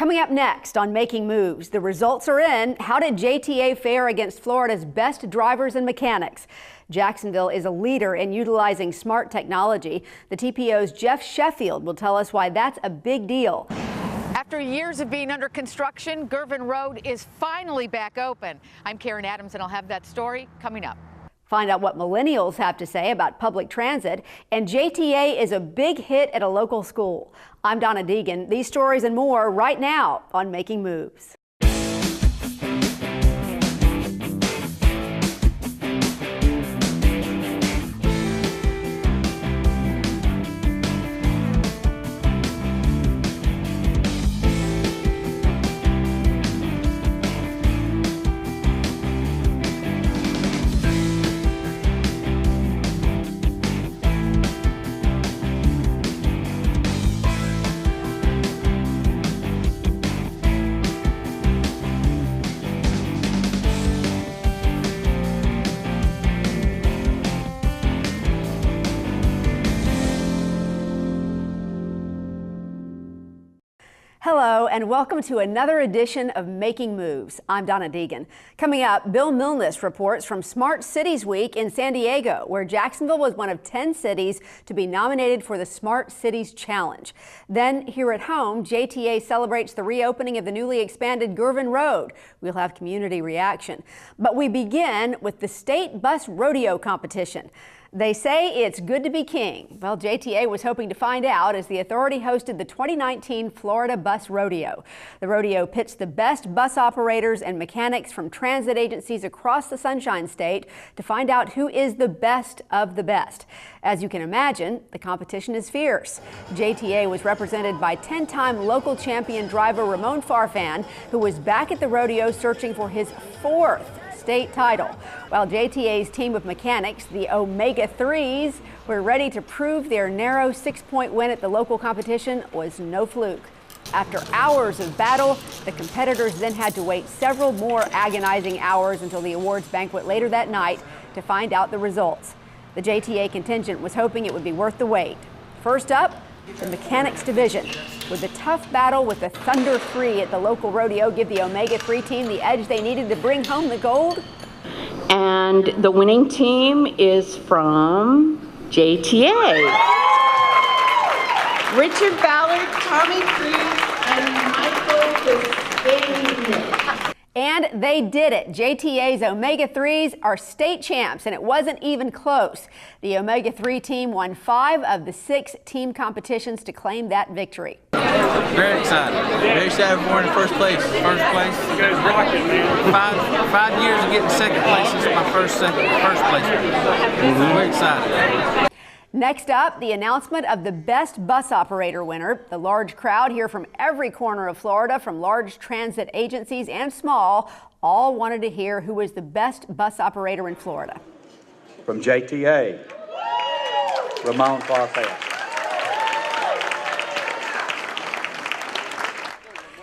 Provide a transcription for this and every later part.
Coming up next on Making Moves, the results are in. How did JTA fare against Florida's best drivers and mechanics? Jacksonville is a leader in utilizing smart technology. The TPO's Jeff Sheffield will tell us why that's a big deal. After years of being under construction, Girvin Road is finally back open. I'm Karen Adams, and I'll have that story coming up. Find out what millennials have to say about public transit, and JTA is a big hit at a local school. I'm Donna Deegan. These stories and more right now on Making Moves. Hello and welcome to another edition of Making Moves. I'm Donna Deegan. Coming up, Bill Milnes reports from Smart Cities Week in San Diego, where Jacksonville was one of 10 cities to be nominated for the Smart Cities Challenge. Then here at home, JTA celebrates the reopening of the newly expanded Girvin Road. We'll have community reaction. But we begin with the state bus rodeo competition. They say it's good to be king. Well, JTA was hoping to find out as the authority hosted the 2019 Florida Bus Rodeo. The rodeo pits the best bus operators and mechanics from transit agencies across the Sunshine State to find out who is the best of the best. As you can imagine, the competition is fierce. JTA was represented by 10-time local champion driver Ramon Farfan, who was back at the rodeo searching for his 4th state title. While JTA's team of mechanics, the Omega 3s, were ready to prove their narrow 6-point win at the local competition was no fluke. After hours of battle, the competitors then had to wait several more agonizing hours until the awards banquet later that night to find out the results. The JTA contingent was hoping it would be worth the wait. First up, the mechanics division. Would the tough battle with the Thunder 3 at the local rodeo give the Omega 3 team the edge they needed to bring home the gold? And the winning team is from JTA. Richard Ballard, Tommy Cruz, and Michael Cascade. And they did it. JTA's Omega 3s are state champs, and it wasn't even close. The Omega 3 team won 5 of the 6 team competitions to claim that victory. Very excited. Very excited for in first place. First place. You guys rock it, man. Five years of getting second place. This is my first place. Very excited. Next up, the announcement of the best bus operator winner. The large crowd here from every corner of Florida, from large transit agencies and small, all wanted to hear who was the best bus operator in Florida. From JTA, Ramon Farfan.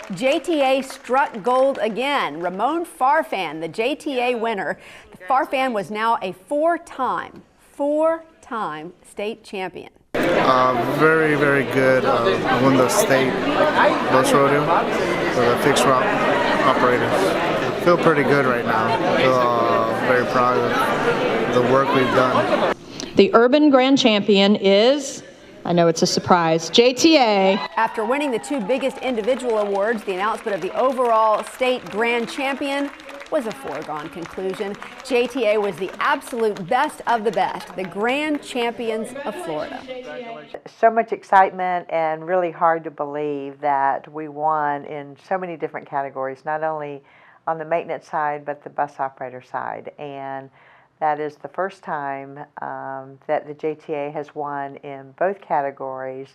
JTA struck gold again. Ramon Farfan, the JTA winner. Farfan was now a four-time state champion. Very, very good. I won the state bus rodeo for the fixed route operators. I feel pretty good right now. I feel very proud of the work we've done. The urban grand champion is, I know it's a surprise, JTA. After winning the 2 biggest individual awards, the announcement of the overall state grand champion was a foregone conclusion. JTA was the absolute best of the best, the grand champions of Florida. So much excitement and really hard to believe that we won in so many different categories, not only on the maintenance side, but the bus operator side. And that is the first time that the JTA has won in both categories,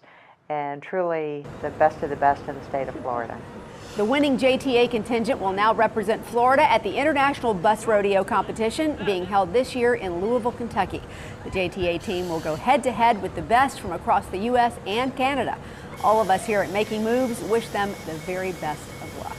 and truly the best of the best in the state of Florida. The winning JTA contingent will now represent Florida at the International Bus Rodeo competition being held this year in Louisville, Kentucky. The JTA team will go head-to-head with the best from across the U.S. and Canada. All of us here at Making Moves wish them the very best of luck.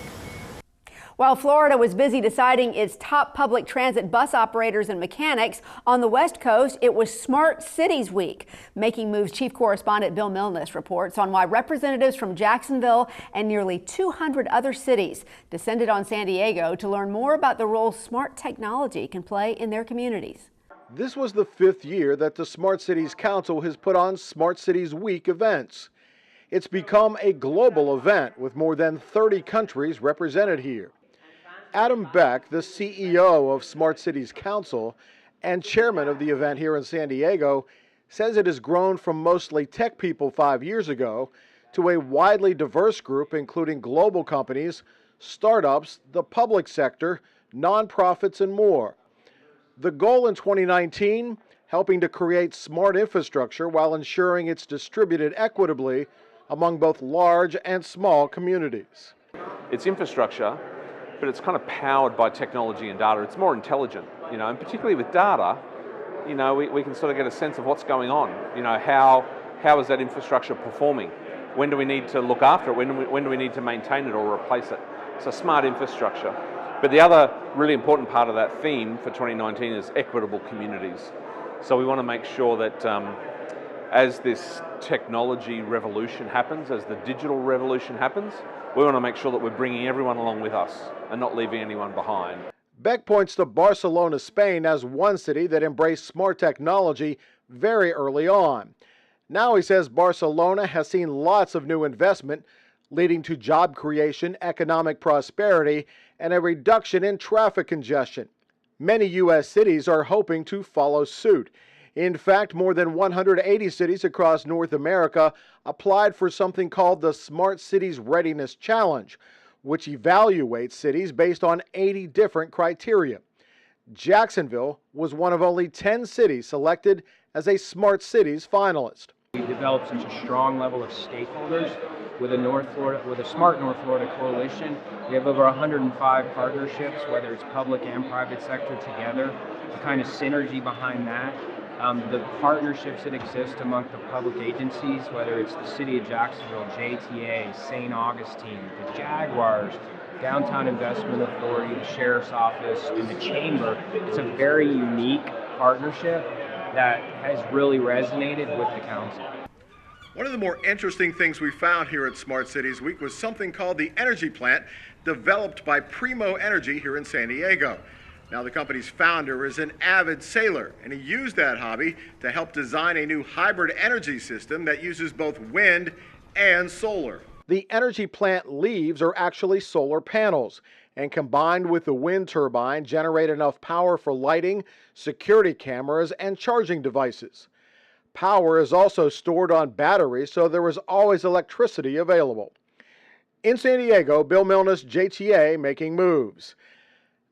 While Florida was busy deciding its top public transit bus operators and mechanics, on the West Coast, it was Smart Cities Week. Making Moves chief correspondent Bill Milnes reports on why representatives from Jacksonville and nearly 200 other cities descended on San Diego to learn more about the role smart technology can play in their communities. This was the 5th year that the Smart Cities Council has put on Smart Cities Week events. It's become a global event with more than 30 countries represented here. Adam Beck, the CEO of Smart Cities Council and chairman of the event here in San Diego, says it has grown from mostly tech people 5 years ago to a widely diverse group including global companies, startups, the public sector, nonprofits, and more. The goal in 2019, helping to create smart infrastructure while ensuring it's distributed equitably among both large and small communities. It's infrastructure, but it's kind of powered by technology and data. It's more intelligent, and particularly with data, we can sort of get a sense of what's going on. How is that infrastructure performing? When do we need to look after it? When do we need to maintain it or replace it? So smart infrastructure. But the other really important part of that theme for 2019 is equitable communities. So we want to make sure that as this technology revolution happens, as the digital revolution happens, we want to make sure that we're bringing everyone along with us and not leaving anyone behind. Beck points to Barcelona, Spain as one city that embraced smart technology very early on. Now he says Barcelona has seen lots of new investment, leading to job creation, economic prosperity, and a reduction in traffic congestion. Many U.S. cities are hoping to follow suit. In fact, more than 180 cities across North America applied for something called the Smart Cities Readiness Challenge, which evaluates cities based on 80 different criteria. Jacksonville was one of only 10 cities selected as a Smart Cities finalist. We developed such a strong level of stakeholders with a Smart North Florida coalition. We have over 105 partnerships, whether it's public and private sector together. The kind of synergy behind that. The partnerships that exist among the public agencies, whether it's the City of Jacksonville, JTA, St. Augustine, the Jaguars, Downtown Investment Authority, the Sheriff's Office, and the Chamber. It's a very unique partnership that has really resonated with the council. One of the more interesting things we found here at Smart Cities Week was something called the Energy Plant, developed by Primo Energy here in San Diego. Now, the company's founder is an avid sailor, and he used that hobby to help design a new hybrid energy system that uses both wind and solar. The energy plant leaves are actually solar panels, and combined with the wind turbine, generate enough power for lighting, security cameras, and charging devices. Power is also stored on batteries, so there is always electricity available. In San Diego, Bill Milnes, JTA Making Moves.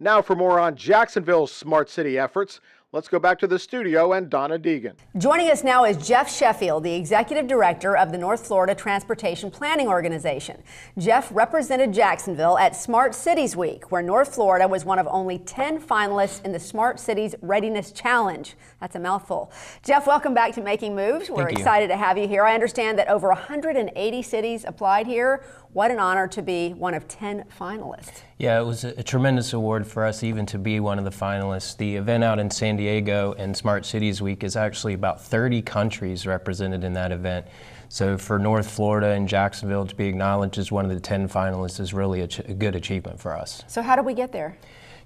Now for more on Jacksonville's smart city efforts, let's go back to the studio and Donna Deegan. Joining us now is Jeff Sheffield, the Executive Director of the North Florida Transportation Planning Organization. Jeff represented Jacksonville at Smart Cities Week, where North Florida was one of only 10 finalists in the Smart Cities Readiness Challenge. That's a mouthful. Jeff, welcome back to Making Moves. We're excited to have you here. I understand that over 180 cities applied here. What an honor to be one of 10 finalists. Yeah, it was a tremendous award for us even to be one of the finalists. The event out in San Diego and Smart Cities Week is actually about 30 countries represented in that event. So for North Florida and Jacksonville to be acknowledged as one of the 10 finalists is really a good achievement for us. So how did we get there?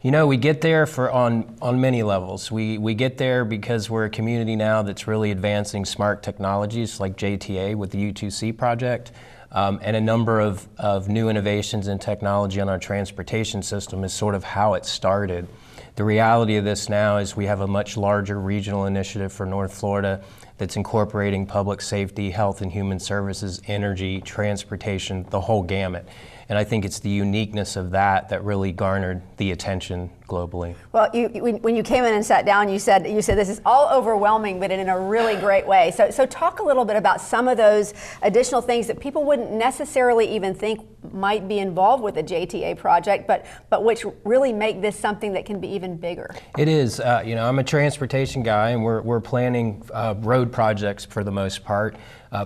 You know, we get there on many levels. We get there because we're a community now that's really advancing smart technologies like JTA with the U2C project. And a number of new innovations in technology on our transportation system is sort of how it started. The reality of this now is we have a much larger regional initiative for North Florida that's incorporating public safety, health and human services, energy, transportation, the whole gamut. And I think it's the uniqueness of that really garnered the attention globally. Well, when you came in and sat down, you said this is all overwhelming, but in a really great way. So talk a little bit about some of those additional things that people wouldn't necessarily even think might be involved with a JTA project, but which really make this something that can be even bigger. It is. I'm a transportation guy, and we're planning road projects for the most part.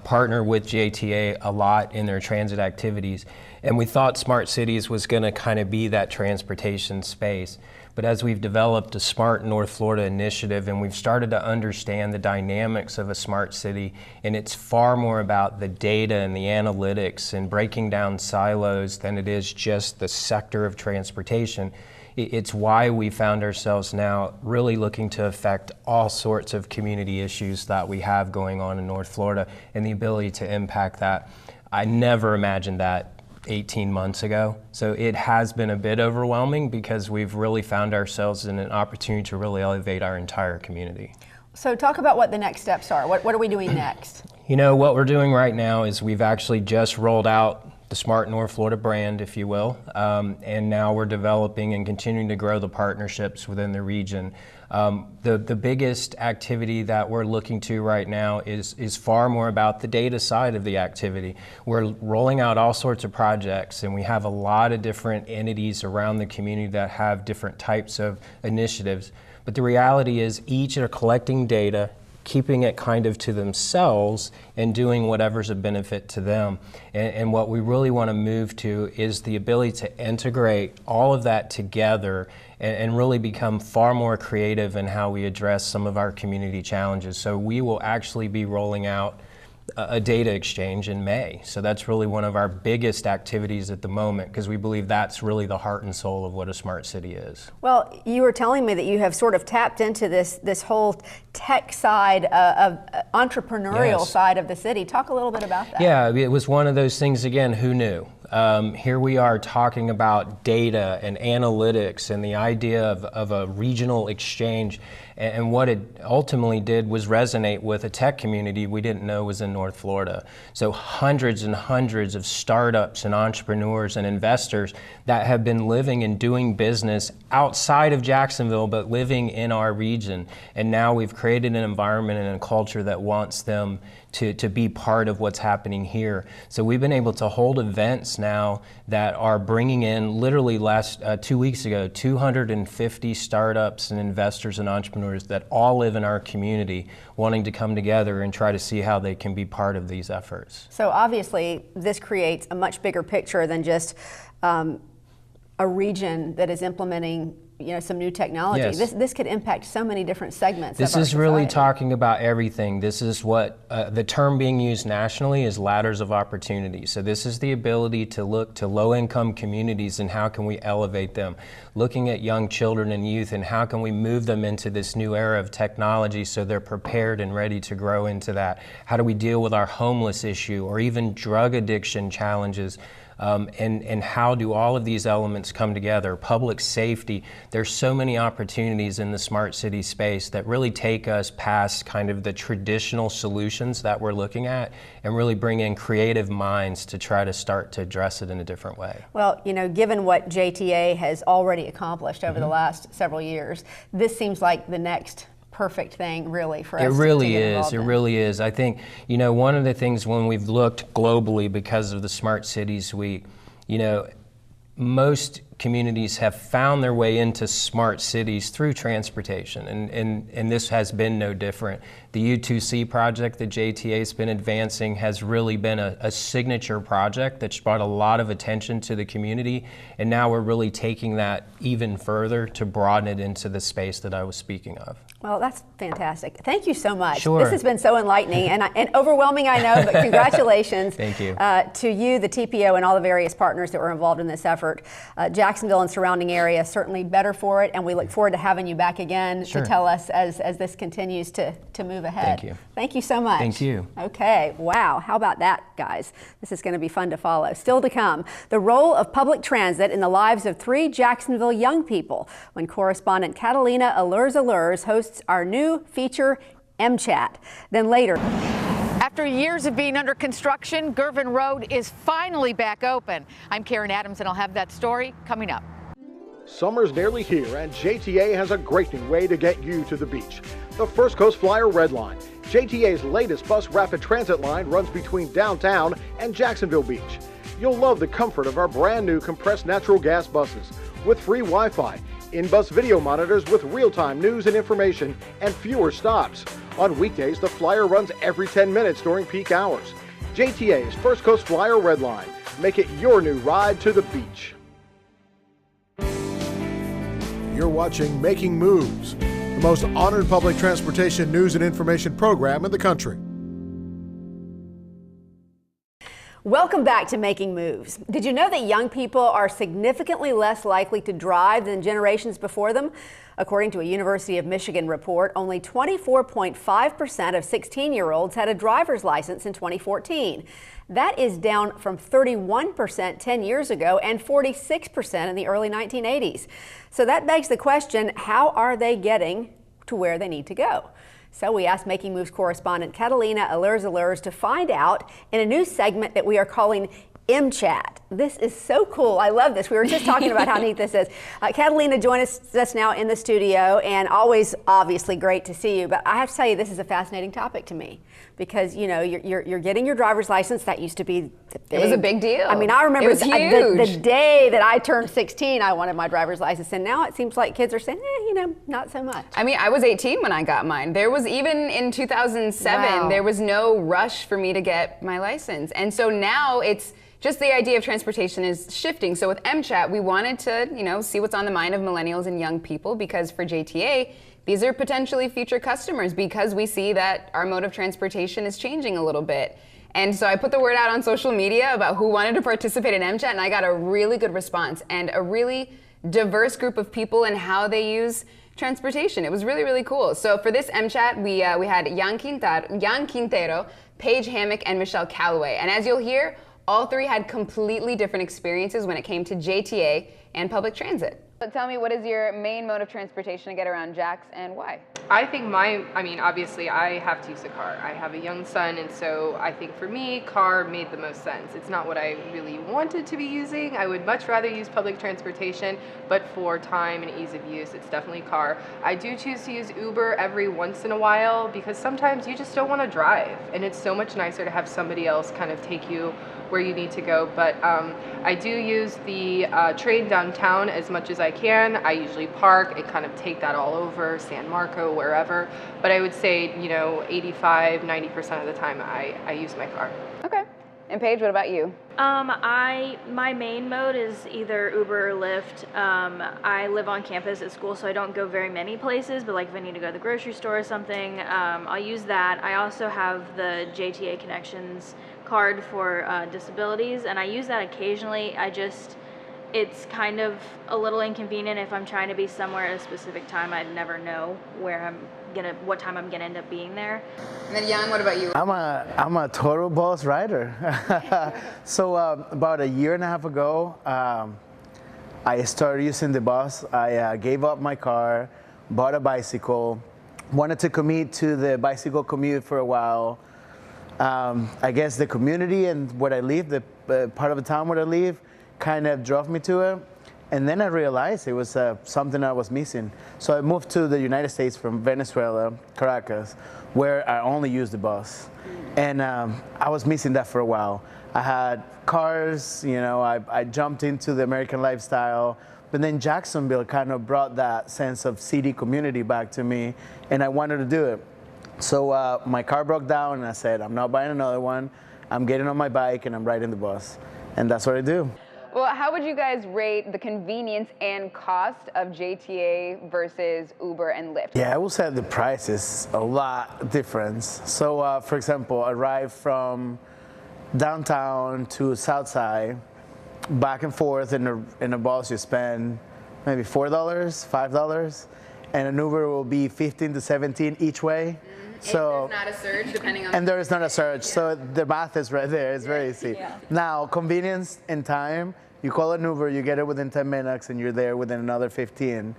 partner with JTA a lot in their transit activities. And we thought Smart Cities was going to kind of be that transportation space. But as we've developed a Smart North Florida initiative and we've started to understand the dynamics of a smart city, and it's far more about the data and the analytics and breaking down silos than it is just the sector of transportation. It's why we found ourselves now really looking to affect all sorts of community issues that we have going on in North Florida and the ability to impact that. I never imagined that 18 months ago. So it has been a bit overwhelming because we've really found ourselves in an opportunity to really elevate our entire community. So talk about what the next steps are. What are we doing next? You know, what we're doing right now is we've actually just rolled out the Smart North Florida brand, if you will, and now we're developing and continuing to grow the partnerships within the region. The biggest activity that we're looking to right now is far more about the data side of the activity. We're rolling out all sorts of projects, and we have a lot of different entities around the community that have different types of initiatives. But the reality is each are collecting data, keeping it kind of to themselves and doing whatever's a benefit to them. And what we really want to move to is the ability to integrate all of that together and really become far more creative in how we address some of our community challenges. So we will actually be rolling out a data exchange in May. So that's really one of our biggest activities at the moment because we believe that's really the heart and soul of what a smart city is. Well, you were telling me that you have sort of tapped into this whole tech side of entrepreneurial side of the city. Talk a little bit about that. Yeah, it was one of those things, again, who knew? Here we are talking about data and analytics and the idea of a regional exchange, and what it ultimately did was resonate with a tech community we didn't know was in North Florida. So hundreds and hundreds of startups and entrepreneurs and investors that have been living and doing business outside of Jacksonville but living in our region, and now we've created an environment and a culture that wants them to be part of what's happening here. So we've been able to hold events now that are bringing in, literally 2 weeks ago, 250 startups and investors and entrepreneurs that all live in our community wanting to come together and try to see how they can be part of these efforts. So obviously this creates a much bigger picture than just a region that is implementing some new technology. Yes. This could impact so many different segments This of our is really society. talking about everything. This is what the term being used nationally is ladders of opportunity. So this is the ability to look to low-income communities and how can we elevate them. Looking at young children and youth and how can we move them into this new era of technology so they're prepared and ready to grow into that. How do we deal with our homeless issue or even drug addiction challenges? And how do all of these elements come together? Public safety, there's so many opportunities in the smart city space that really take us past kind of the traditional solutions that we're looking at and really bring in creative minds to try to start to address it in a different way. Well, given what JTA has already accomplished over the last several years, this seems like the next perfect thing really for us. It really to get is. involved It in. really is. I think, one of the things when we've looked globally because of the Smart Cities Week, most communities have found their way into smart cities through transportation, and this has been no different. The U2C project that JTA's been advancing has really been a signature project that's brought a lot of attention to the community, and now we're really taking that even further to broaden it into the space that I was speaking of. Well, that's fantastic. Thank you so much. Sure. This has been so enlightening and overwhelming, I know, but congratulations. Thank you. To you, the TPO, and all the various partners that were involved in this effort. Jacksonville and surrounding area certainly better for it, and we look forward to having you back again to tell us as this continues to move ahead. Thank you. Thank you so much. Thank you. Okay, wow, how about that, guys? This is going to be fun to follow. Still to come, the role of public transit in the lives of 3 Jacksonville young people when correspondent Catalina Allures hosts our new feature, MChat. Then later. After years of being under construction, Gervin Road is finally back open. I'm Karen Adams, and I'll have that story coming up. Summer's nearly here, and JTA has a great new way to get you to the beach. The First Coast Flyer Red Line. JTA's latest bus rapid transit line runs between downtown and Jacksonville Beach. You'll love the comfort of our brand new compressed natural gas buses with free Wi-Fi, in-bus video monitors with real-time news and information, and fewer stops. On weekdays, the Flyer runs every 10 minutes during peak hours. JTA is First Coast Flyer Red Line. Make it your new ride to the beach. You're watching Making Moves, the most honored public transportation news and information program in the country. Welcome back to Making Moves. Did you know that young people are significantly less likely to drive than generations before them? According to a University of Michigan report, only 24.5% of 16-year-olds had a driver's license in 2014. That is down from 31% 10 years ago and 46% in the early 1980s. So that begs the question, how are they getting to where they need to go? So we asked Making Moves correspondent Catalina Alers to find out in a new segment that we are calling MChat. This is so cool. I love this. We were just talking about how neat this is. Catalina joins us now in the studio, and always obviously great to see you. But I have to tell you, this is a fascinating topic to me because, you know, you're getting your driver's license. That used to be it was a big deal. I mean, I remember it was huge. the day that I turned 16, I wanted my driver's license, and now it seems like kids are saying, you know, not so much. I mean, I was 18 when I got mine. There was even in 2007, Wow. There was no rush for me to get my license, and so now it's just the idea of transportation is shifting. So with MChat, we wanted to, you know, see what's on the mind of millennials and young people, because for JTA, these are potentially future customers because we see that our mode of transportation is changing a little bit. And so I put the word out on social media about who wanted to participate in MChat, and I got a really good response and a really diverse group of people and how they use transportation. It was really, really cool. So for this MChat, we had Jan Quintero, Paige Hammock, and Michelle Calloway. And as you'll hear, all three had completely different experiences when it came to JTA and public transit. But tell me, what is your main mode of transportation to get around Jax, and why? I think obviously I have to use a car. I have a young son, and so I think for me, car made the most sense. It's not what I really wanted to be using. I would much rather use public transportation, but for time and ease of use, it's definitely car. I do choose to use Uber every once in a while because sometimes you just don't want to drive, and it's so much nicer to have somebody else kind of take you where you need to go. But I do use the train downtown as much as I can. I usually park and kind of take that all over, San Marco, wherever. But I would say, you know, 85–90% of the time I use my car. Okay. And Paige, what about you? My main mode is either Uber or Lyft. I live on campus at school, so I don't go very many places, but like if I need to go to the grocery store or something, I'll use that. I also have the JTA Connections card for disabilities, and I use that occasionally. It's kind of a little inconvenient if I'm trying to be somewhere at a specific time. I'd never know what time I'm gonna end up being there. And then Jan, what about you? I'm a total bus rider. So about a year and a half ago, I started using the bus. I gave up my car, bought a bicycle, wanted to commit to the bicycle commute for a while. I guess the community and where I live, the part of the town where I live, kind of drove me to it. And then I realized it was something I was missing. So I moved to the United States from Venezuela, Caracas, where I only used the bus. And I was missing that for a while. I had cars, you know, I jumped into the American lifestyle, but then Jacksonville kind of brought that sense of city community back to me, and I wanted to do it. So my car broke down, and I said, I'm not buying another one. I'm getting on my bike, and I'm riding the bus. And that's what I do. Well, how would you guys rate the convenience and cost of JTA versus Uber and Lyft? Yeah, I will say the price is a lot difference. So, for example, I ride from downtown to Southside, back and forth in a bus. You spend maybe $4, $5, and an Uber will be $15 to $17 each way. So there's not a surge depending on. And there is not a surge, so the math is right there. It's very easy. Yeah. Now, convenience and time. You call an Uber, you get it within 10 minutes, and you're there within another 15.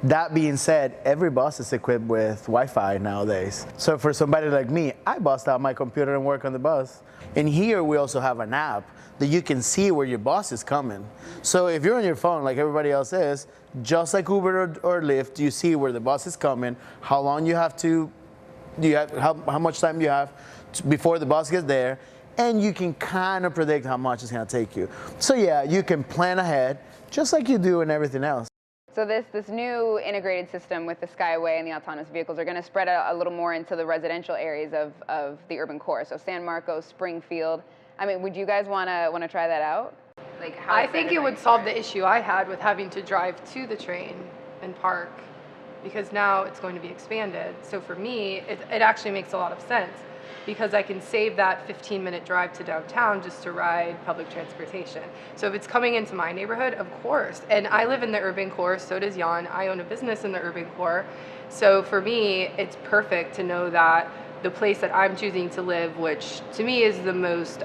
That being said, every bus is equipped with Wi-Fi nowadays. So for somebody like me, I bust out my computer and work on the bus. And here we also have an app that you can see where your bus is coming. So if you're on your phone like everybody else is, just like Uber or Lyft, you see where the bus is coming, how long you have to. How much time you have before the bus gets there, and you can kind of predict how much it's going to take you. So yeah, you can plan ahead, just like you do in everything else. So this new integrated system with the Skyway and the autonomous vehicles are going to spread out a little more into the residential areas of the urban core. So San Marcos, Springfield. I mean, would you guys want to try that out? Like, how I think it would solve the issue I had with having to drive to the train and park, because now it's going to be expanded. So for me, it actually makes a lot of sense, because I can save that 15-minute drive to downtown just to ride public transportation. So if it's coming into my neighborhood, of course. And I live in the urban core, so does Jan. I own a business in the urban core. So for me, it's perfect to know that the place that I'm choosing to live, which to me is the most,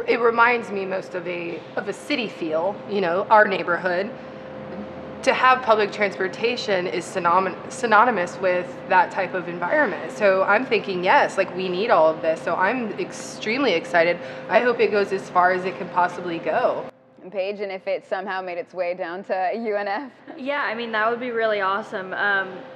it reminds me most of a city feel, you know, our neighborhood. To have public transportation is synonymous with that type of environment. So I'm thinking, yes, like we need all of this. So I'm extremely excited. I hope it goes as far as it can possibly go. And Paige, and if it somehow made its way down to UNF? Yeah, I mean, that would be really awesome,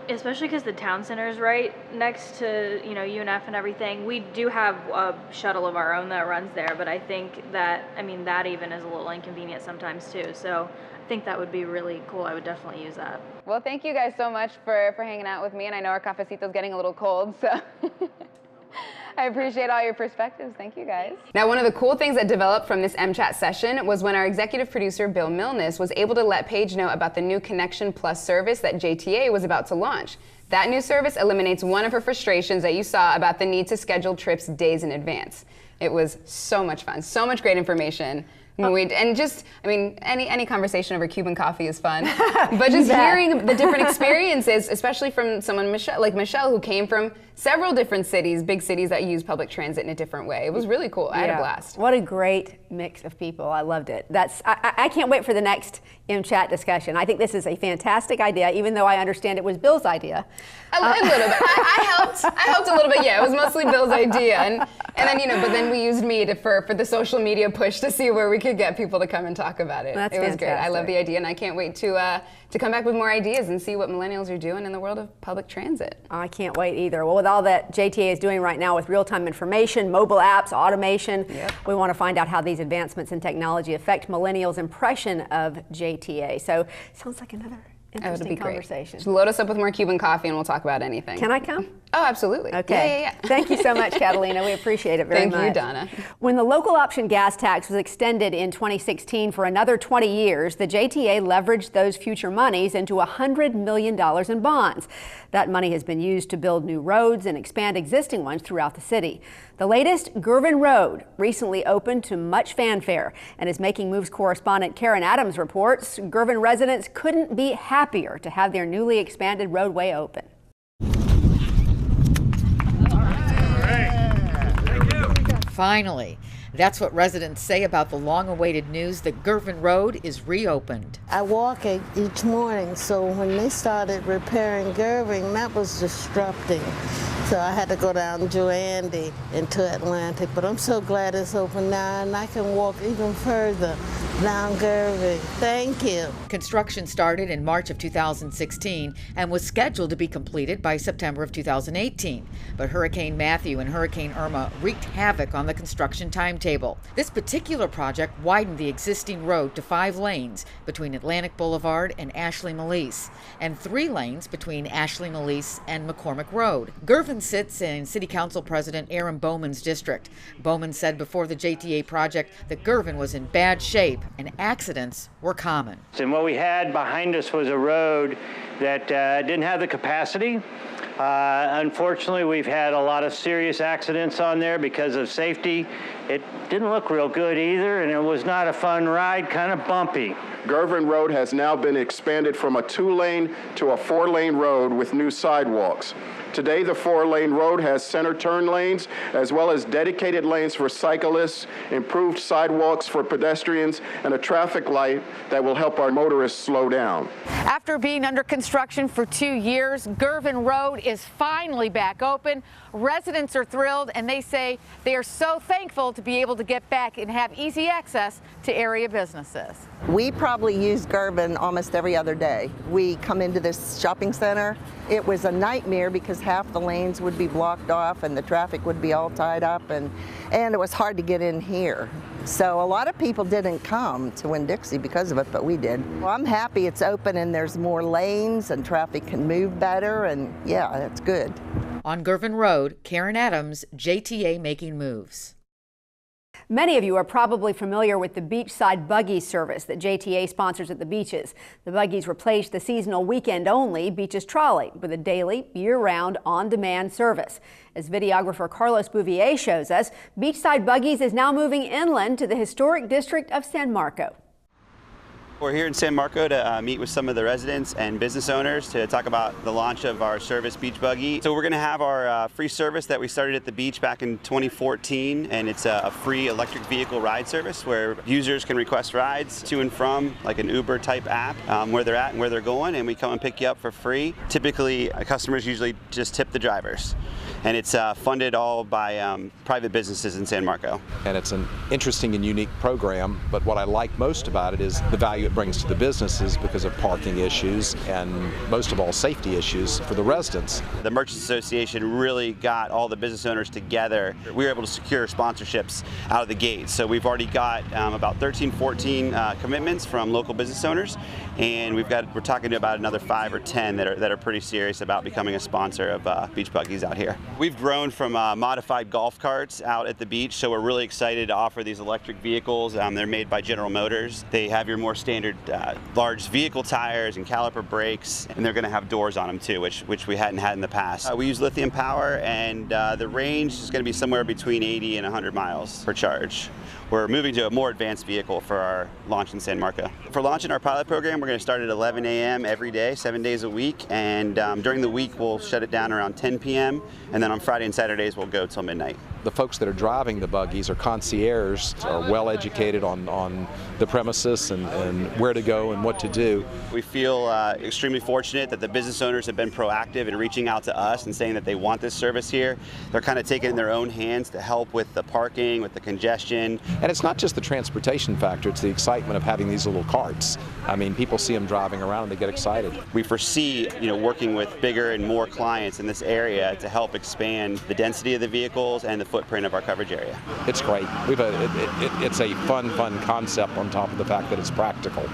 especially because the town center is right next to, you know, UNF and everything. We do have a shuttle of our own that runs there, but I think that, I mean, that even is a little inconvenient sometimes too. So I think that would be really cool. I would definitely use that. Well, thank you guys so much for hanging out with me, and I know our cafecito's getting a little cold, so I appreciate all your perspectives. Thank you, guys. Now, one of the cool things that developed from this MChat session was when our executive producer, Bill Milnes, was able to let Paige know about the new Connection Plus service that JTA was about to launch. That new service eliminates one of her frustrations that you saw about the need to schedule trips days in advance. It was so much fun, so much great information. And just, I mean, any conversation over Cuban coffee is fun. But just hearing the different experiences, especially from someone like Michelle, who came from several different cities, big cities that use public transit in a different way. It was really cool. I had a blast. What a great mix of people. I loved it. I can't wait for the next MChat discussion. I think this is a fantastic idea, even though I understand it was Bill's idea. A little bit. I helped a little bit. Yeah, it was mostly Bill's idea, and then, you know, but then we used me for the social media push to see where we could get people to come and talk about it. That's it was fantastic. great. I love the idea, and I can't wait to come back with more ideas and see what millennials are doing in the world of public transit. I can't wait either. Well, with all that JTA is doing right now with real-time information, mobile apps, automation, we want to find out how these advancements in technology affect millennials' impression of JTA. So sounds like another interesting conversation. Just load us up with more Cuban coffee and we'll talk about anything. Can I come? Oh, absolutely. Okay. Yeah. Thank you so much, Catalina. We appreciate it very much. Thank you, Donna. When the local option gas tax was extended in 2016 for another 20 years, the JTA leveraged those future monies into $100 million in bonds. That money has been used to build new roads and expand existing ones throughout the city. The latest, Gervin Road, recently opened to much fanfare. And as Making Moves correspondent Karen Adams reports, Gervin residents couldn't be happier to have their newly expanded roadway open. Finally, that's what residents say about the long-awaited news that Gervin Road is reopened. I walk it each morning, so when they started repairing Gervin, that was disrupting. So I had to go down Joandy into Atlantic, but I'm so glad it's open now and I can walk even further down Gervin. Thank you. Construction started in March of 2016 and was scheduled to be completed by September of 2018. But Hurricane Matthew and Hurricane Irma wreaked havoc on the construction timetable. This particular project widened the existing road to 5 lanes between Atlantic Boulevard and Ashley Malice, and 3 lanes between Ashley Malice and McCormick Road. Gervin sits in City Council President Aaron Bowman's district. Bowman said before the JTA project that Gervin was in bad shape and accidents were common. And what we had behind us was a road that didn't have the capacity. Unfortunately, we've had a lot of serious accidents on there because of safety. It didn't look real good either, and it was not a fun ride, kind of bumpy. Gervin Road has now been expanded from a 2-lane to a 4-lane road with new sidewalks. Today, the 4-lane road has center turn lanes, as well as dedicated lanes for cyclists, improved sidewalks for pedestrians, and a traffic light that will help our motorists slow down. After being under construction for 2 years, Gervin Road is finally back open. Residents are thrilled, and they say they are so thankful to be able to get back and have easy access to area businesses. We probably use Girvin almost every other day. We come into this shopping center. It was a nightmare because half the lanes would be blocked off and the traffic would be all tied up, and it was hard to get in here. So a lot of people didn't come to Winn-Dixie because of it, but we did. Well, I'm happy it's open and there's more lanes and traffic can move better, and yeah, that's good. On Girvin Road, Karen Adams, JTA Making Moves. Many of you are probably familiar with the beachside buggy service that JTA sponsors at the beaches. The buggies replaced the seasonal weekend-only Beaches Trolley with a daily, year-round, on-demand service. As videographer Carlos Bouvier shows us, Beachside Buggies is now moving inland to the historic district of San Marco. We're here in San Marco to meet with some of the residents and business owners to talk about the launch of our service beach buggy. So we're going to have our free service that we started at the beach back in 2014, and it's a free electric vehicle ride service where users can request rides to and from, like an Uber type app, where they're at and where they're going, and we come and pick you up for free. Typically, customers usually just tip the drivers, and it's funded all by private businesses in San Marco. And it's an interesting and unique program, but what I like most about it is the value it brings to the businesses because of parking issues and most of all safety issues for the residents. The Merchants Association really got all the business owners together. We were able to secure sponsorships out of the gate. So we've already got about 13, 14 commitments from local business owners, and we're talking to about another 5 or 10 that are pretty serious about becoming a sponsor of beach buggies out here. We've grown from modified golf carts out at the beach, so we're really excited to offer these electric vehicles. They're made by General Motors. They have your more standard large vehicle tires and caliper brakes, and they're going to have doors on them too, which we hadn't had in the past. We use lithium power, and the range is going to be somewhere between 80 and 100 miles per charge. We're moving to a more advanced vehicle for our launch in San Marco. For launching our pilot program, we're going to start at 11 a.m. every day, 7 days a week, and during the week we'll shut it down around 10 p.m. and then on Friday and Saturdays we'll go till midnight. The folks that are driving the buggies are concierges, are well educated on the premises and where to go and what to do. We feel extremely fortunate that the business owners have been proactive in reaching out to us and saying that they want this service here. They're kind of taking it in their own hands to help with the parking, with the congestion. And it's not just the transportation factor, it's the excitement of having these little carts. I mean, people see them driving around and they get excited. We foresee, working with bigger and more clients in this area to help expand the density of the vehicles and the footprint of our coverage area. It's great. It's a fun concept on top of the fact that it's practical.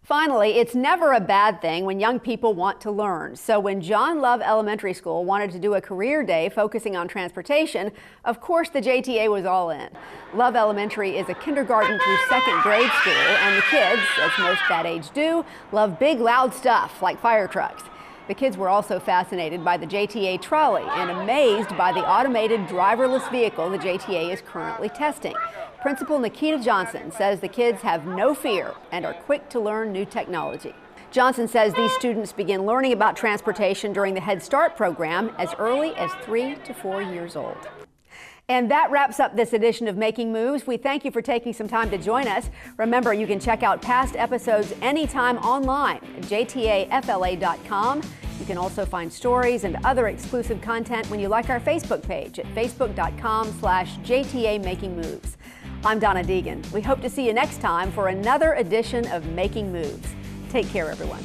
Finally, it's never a bad thing when young people want to learn. So when John Love Elementary School wanted to do a career day focusing on transportation, of course the JTA was all in. Love Elementary is a kindergarten through 2nd grade school, and the kids, as most that age do, love big loud stuff like fire trucks. The kids were also fascinated by the JTA trolley and amazed by the automated driverless vehicle the JTA is currently testing. Principal Nikita Johnson says the kids have no fear and are quick to learn new technology. Johnson says these students begin learning about transportation during the Head Start program as early as 3 to 4 years old. And that wraps up this edition of Making Moves. We thank you for taking some time to join us. Remember, you can check out past episodes anytime online at jtafla.com. You can also find stories and other exclusive content when you like our Facebook page at facebook.com/JTA Making Moves. I'm Donna Deegan. We hope to see you next time for another edition of Making Moves. Take care, everyone.